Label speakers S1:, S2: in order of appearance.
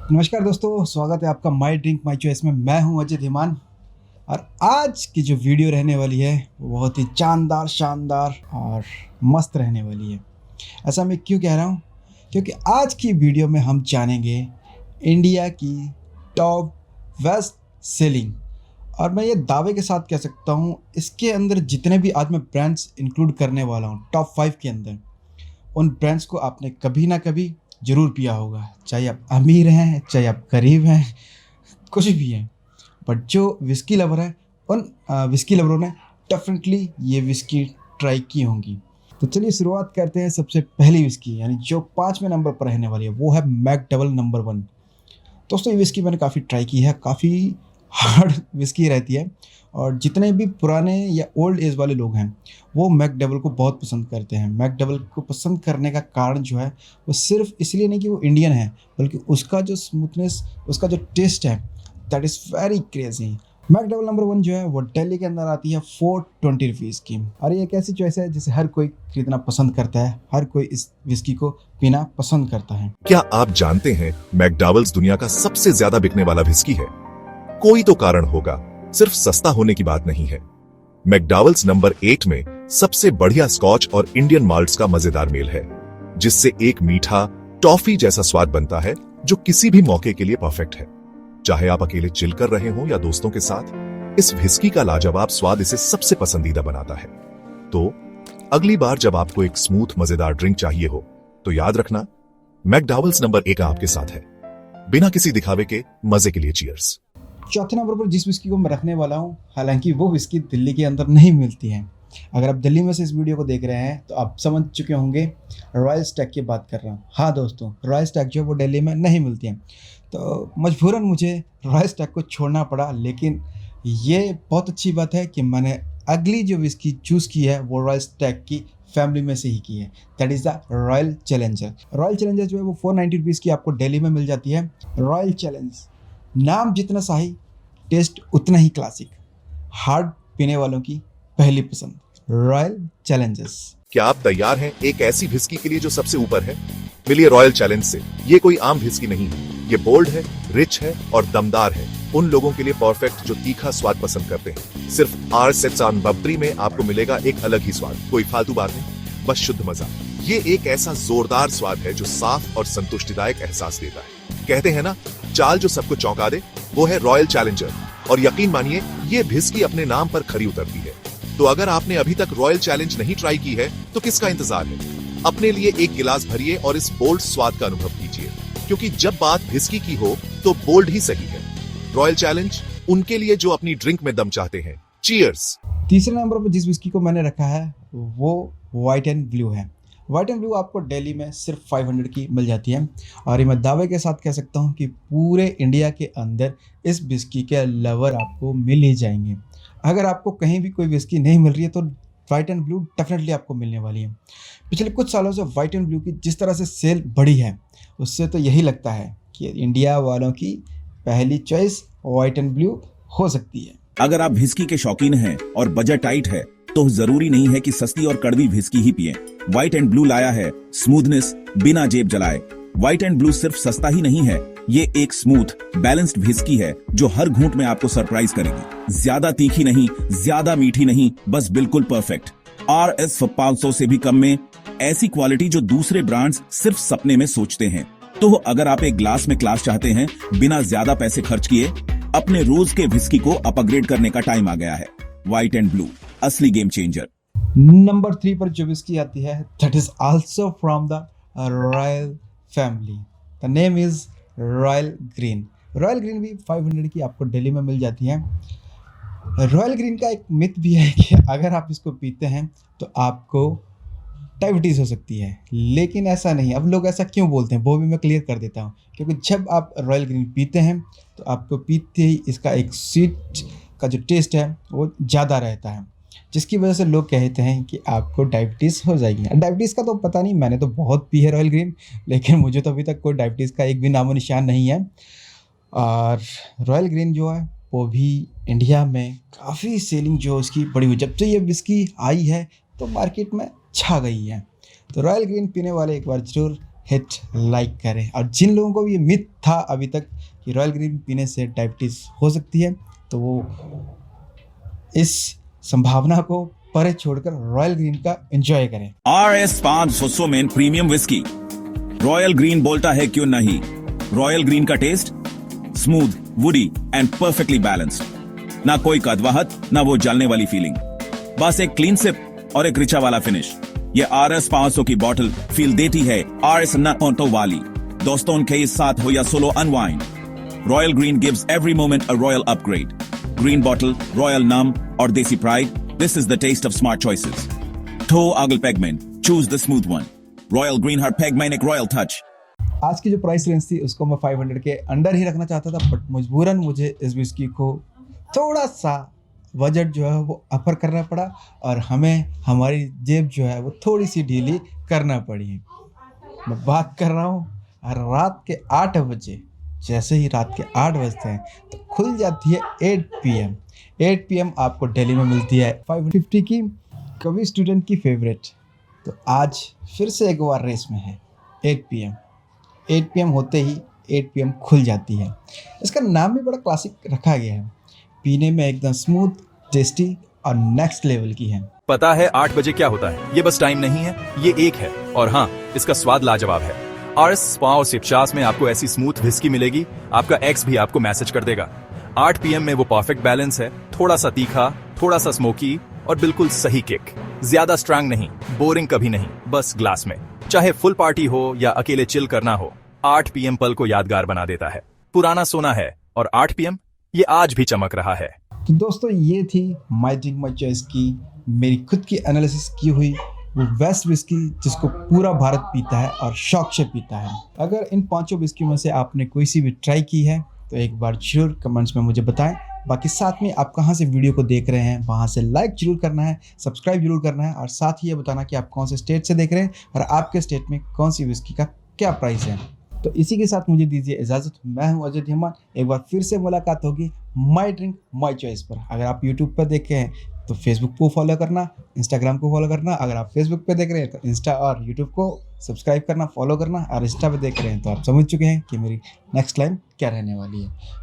S1: नमस्कार दोस्तों, स्वागत है आपका माई ड्रिंक माई चॉइस में। मैं हूं अजय धीमान और आज की जो वीडियो रहने वाली है वो बहुत ही जानदार, शानदार और मस्त रहने वाली है। ऐसा मैं क्यों कह रहा हूं? क्योंकि आज की वीडियो में हम जानेंगे इंडिया की टॉप बेस्ट सेलिंग, और मैं ये दावे के साथ कह सकता हूं इसके अंदर जितने भी आज मैं ब्रांड्स इंक्लूड करने वाला हूं टॉप 5 के अंदर, उन ब्रांड्स को आपने कभी ना कभी ज़रूर पिया होगा। चाहे आप अमीर हैं, चाहे आप गरीब हैं, कुछ भी हैं, बट जो विस्की लवर है उन विस्की लवरों ने डेफिनेटली ये विस्की ट्राई की होंगी। तो चलिए शुरुआत करते हैं। सबसे पहली विस्की यानी जो 5वें नंबर पर रहने वाली है वो है मैकडबल नंबर 1। दोस्तों ये विस्की मैंने काफ़ी ट्राई की है, काफ़ी हार्ड विस्की रहती है, और जितने भी पुराने या ओल्ड एज वाले लोग हैं वो मैकडबल को बहुत पसंद करते हैं। मैकडबल को पसंद करने का कारण जो है वो सिर्फ इसलिए नहीं कि वो इंडियन है, बल्कि उसका जो स्मूथनेस, उसका जो टेस्ट है, that is very crazy. McDouble number 1 जो है वो दिल्ली के अंदर आती है 420 रुपीज़ की, और ये एक ऐसी चॉइस है जिसे हर कोई खरीदना पसंद करता है, हर कोई इस विस्की को पीना पसंद करता है।
S2: क्या आप जानते हैं मैकडॉवेल्स दुनिया का सबसे ज्यादा बिकने वाला विस्की है? कोई तो कारण होगा, सिर्फ सस्ता होने की बात नहीं है। मैकडॉवेल्स नंबर 8 में सबसे बढ़िया स्कॉच और इंडियन माल्ट्स का मजेदार मेल है, जिससे एक मीठा टॉफी जैसा स्वाद बनता है जो किसी भी मौके के लिए परफेक्ट है। चाहे आप अकेले चिल कर रहे हो या दोस्तों के साथ, इस विस्की का लाजवाब स्वाद इसे सबसे पसंदीदा बनाता है। तो अगली बार जब आपको एक स्मूथ मजेदार ड्रिंक चाहिए हो तो याद रखना, मैकडॉवेल्स नंबर 1 आपके साथ है। बिना किसी दिखावे के मजे के लिए चीयर्स।
S1: चौथे नंबर पर जिस विस्की को मैं रखने वाला हूँ, हालांकि वो विस्की दिल्ली के अंदर नहीं मिलती है। अगर आप दिल्ली में से इस वीडियो को देख रहे हैं तो आप समझ चुके होंगे रॉयल स्टैग की बात कर रहा हूँ। हाँ दोस्तों, रॉयल स्टैग जो है वो दिल्ली में नहीं मिलती है, तो मजबूरन मुझे रॉयल स्टैग को छोड़ना पड़ा। लेकिन ये बहुत अच्छी बात है कि मैंने अगली जो विस्की चूज़ की है वो रॉयल स्टैग की फैमिली में से ही की है, that is the royal challenger. Royal challenger जो है वो 490 रुपीज़ की आपको दिल्ली में मिल जाती है। रॉयल चैलेंज, नाम जितना शाही, टेस्ट उतना ही क्लासिक, हार्ड पीने वालों की पहली पसंद, रॉयल चैलेंजर्स।
S2: क्या आप तैयार हैं एक ऐसी विस्की के लिए जो सबसे ऊपर है? मिलिए रॉयल चैलेंज से। ये कोई आम विस्की नहीं है, ये बोल्ड है, रिच है और दमदार है। उन लोगों के लिए परफेक्ट जो तीखा स्वाद पसंद करते हैं। सिर्फ आर सेट्सान बब्बरी में आपको मिलेगा एक अलग ही स्वाद। कोई फालतू बात नहीं, बस शुद्ध मजा। ये एक ऐसा जोरदार स्वाद है जो साफ और संतुष्टिदायक एहसास देता है। कहते हैं ना, चाल जो सबको चौंका दे, वो है रॉयल चैलेंजर। और यकीन मानिए, ये विस्की अपने नाम पर खरी उतरती है। तो अगर आपने अभी तक रॉयल चैलेंज नहीं ट्राई की है तो किसका इंतजार है? अपने लिए एक गिलास भरिए और इस बोल्ड स्वाद का अनुभव कीजिए, क्योंकि जब बात विस्की की हो तो बोल्ड ही सही है। रॉयल चैलेंज उनके लिए जो अपनी ड्रिंक में दम चाहते हैं। चीयर्स।
S1: तीसरे नंबर पर जिस विस्की को मैंने रखा है वो वाइट एंड ब्लू है। वाइट एंड ब्लू आपको दिल्ली में सिर्फ 500 की मिल जाती है, और ये मैं दावे के साथ कह सकता हूँ कि पूरे इंडिया के अंदर इस विस्की के लवर आपको मिल ही जाएंगे। अगर आपको कहीं भी कोई विस्की नहीं मिल रही है तो वाइट एंड ब्लू डेफिनेटली आपको मिलने वाली है। पिछले कुछ सालों से वाइट एंड ब्लू की जिस तरह से सेल बढ़ी है, उससे तो यही लगता है कि इंडिया वालों की पहली चॉइस वाइट एंड ब्लू हो सकती है।
S3: अगर आप विस्की के शौकीन हैं और बजट टाइट है तो जरूरी नहीं है कि सस्ती और कड़वी विस्की ही पिएं। व्हाइट एंड ब्लू लाया है स्मूथनेस बिना जेब जलाए। व्हाइट एंड ब्लू सिर्फ सस्ता ही नहीं है, ये एक स्मूथ बैलेंस्ड विस्की है जो हर घूंट में आपको सरप्राइज करेगी। ज्यादा तीखी नहीं, ज्यादा मीठी नहीं, बस बिल्कुल परफेक्ट। RS 500 से भी कम में ऐसी क्वालिटी जो दूसरे ब्रांड्स सिर्फ सपने में सोचते हैं। तो अगर आप एक ग्लास में क्लास चाहते हैं बिना ज्यादा पैसे खर्च किए, अपने रोज के विस्की को अपग्रेड करने का टाइम आ गया है। व्हाइट एंड ब्लू, असली गेम चेंजर।
S1: नंबर 3 पर जो विस्की आती है that is also from the royal family, the name is royal green. Royal green भी 500 की आपको दिल्ली में मिल जाती है। रॉयल ग्रीन का एक मिथ भी है कि अगर आप इसको पीते हैं तो आपको डायबिटीज़ हो सकती है, लेकिन ऐसा नहीं। अब लोग ऐसा क्यों बोलते हैं वो भी मैं क्लियर कर देता हूँ, क्योंकि जब आप रॉयल ग्रीन पीते हैं तो आपको पीते ही इसका एक स्वीट का जो टेस्ट है वो ज़्यादा रहता है, जिसकी वजह से लोग कहते हैं कि आपको डायबिटीज़ हो जाएगी। डायबिटीज़ का तो पता नहीं, मैंने तो बहुत पी है रॉयल ग्रीन, लेकिन मुझे तो अभी तक कोई डायबिटीज़ का एक भी नामो निशान नहीं है। और रॉयल ग्रीन जो है वो भी इंडिया में काफ़ी सेलिंग जो इसकी बड़ी हुई, जब से ये विस्की आई है तो मार्केट में छा गई है। तो रॉयल ग्रीन पीने वाले एक बार ज़रूर हिट लाइक करें। और जिन लोगों को भी ये मिथ था अभी तक कि रॉयल ग्रीन पीने से डायबिटीज़ हो सकती है, तो वो इस संभावना को परे छोड़कर रॉयल ग्रीन का एंजॉय करें।
S3: RS 500 में प्रीमियम विस्की रॉयल ग्रीन बोलता है क्यों नहीं। रॉयल ग्रीन का taste smooth, woody and perfectly balanced. ना कोई कदवाहट, ना वो जलने वाली फीलिंग, बस एक क्लीन सिप और एक रिचा वाला फिनिश। ये RS 500 की बॉटल फील देती है RS नटो वाली। दोस्तों के साथ हो या solo unwind, royal green gives every moment a royal upgrade. Green bottle, royal नम और देसी pride, this is the taste of smart choices. ठो अगल पेगमेन, choose the smooth one. Royal green हर पेगमेन एक रॉयल टच।
S1: आज की जो प्राइस रेंज थी उसको मैं 500 के अंडर ही रखना चाहता था, बट मजबूरन मुझे इस विस्की को थोड़ा सा बजट जो है वो अपर करना पड़ा और हमें हमारी जेब जो है वो थोड़ी सी ढीली करना पड़ी। मैं बात कर रहा हूँ रात के 8 बजे। जैसे ही रात के 8 बजते हैं तो खुल जाती है 8 PM। 8 PM आपको दिल्ली में मिलती है 550 की, कभी स्टूडेंट की फेवरेट। तो आज फिर से एक बार रेस में है 8 PM। 8 PM होते ही 8 PM खुल जाती है। इसका नाम भी बड़ा क्लासिक रखा गया है, पीने में एकदम स्मूथ, टेस्टी और नेक्स्ट लेवल की है।
S4: पता है 8 बजे क्या होता है? ये बस टाइम नहीं है, ये एक है। और हाँ, इसका स्वाद लाजवाब है। RS 550 में आपको ऐसी स्मूथ विस्की मिलेगी, आपका एक्स भी आपको मैसेज कर देगा। 8 PM में वो परफेक्ट बैलेंस है, थोड़ा सा तीखा, थोड़ा सा स्मोकी और बिल्कुल सही किक। ज्यादा स्ट्रांग नहीं, बोरिंग कभी नहीं, बस ग्लास में। चाहे फुल पार्टी हो या अकेले चिल करना हो, 8 PM पल को यादगार बना देता है। पुराना सोना है और 8 PM ये आज भी चमक रहा है।
S1: तो दोस्तों ये थी माई ड्रिंक माई चॉइस की मेरी खुद की एनालिसिस की हुई वो बेस्ट विस्की जिसको पूरा भारत पीता है और शौक से पीता है। अगर इन 5 विस्की में से आपने कोई सी भी ट्राई की है तो एक बार जरूर कमेंट्स में मुझे बताएं। बाकी साथ में आप कहाँ से वीडियो को देख रहे हैं वहाँ से लाइक जरूर करना है, सब्सक्राइब जरूर करना है और साथ ही ये बताना कि आप कौन से स्टेट से देख रहे हैं और आपके स्टेट में कौन सी विस्की का क्या प्राइस है। तो इसी के साथ मुझे दीजिए इजाज़त। मैं हूं अजय धीमान। एक बार फिर से मुलाकात होगी माई ड्रिंक माई चॉइस पर। अगर आप यूट्यूब पर देख रहे हैं तो फेसबुक को फॉलो करना, इंस्टाग्राम को फॉलो करना। अगर आप फेसबुक पे देख रहे हैं तो इंस्टा और यूट्यूब को सब्सक्राइब करना, फॉलो करना। और इंस्टा पे देख रहे हैं तो आप समझ चुके हैं कि मेरी नेक्स्ट लाइन क्या रहने वाली है।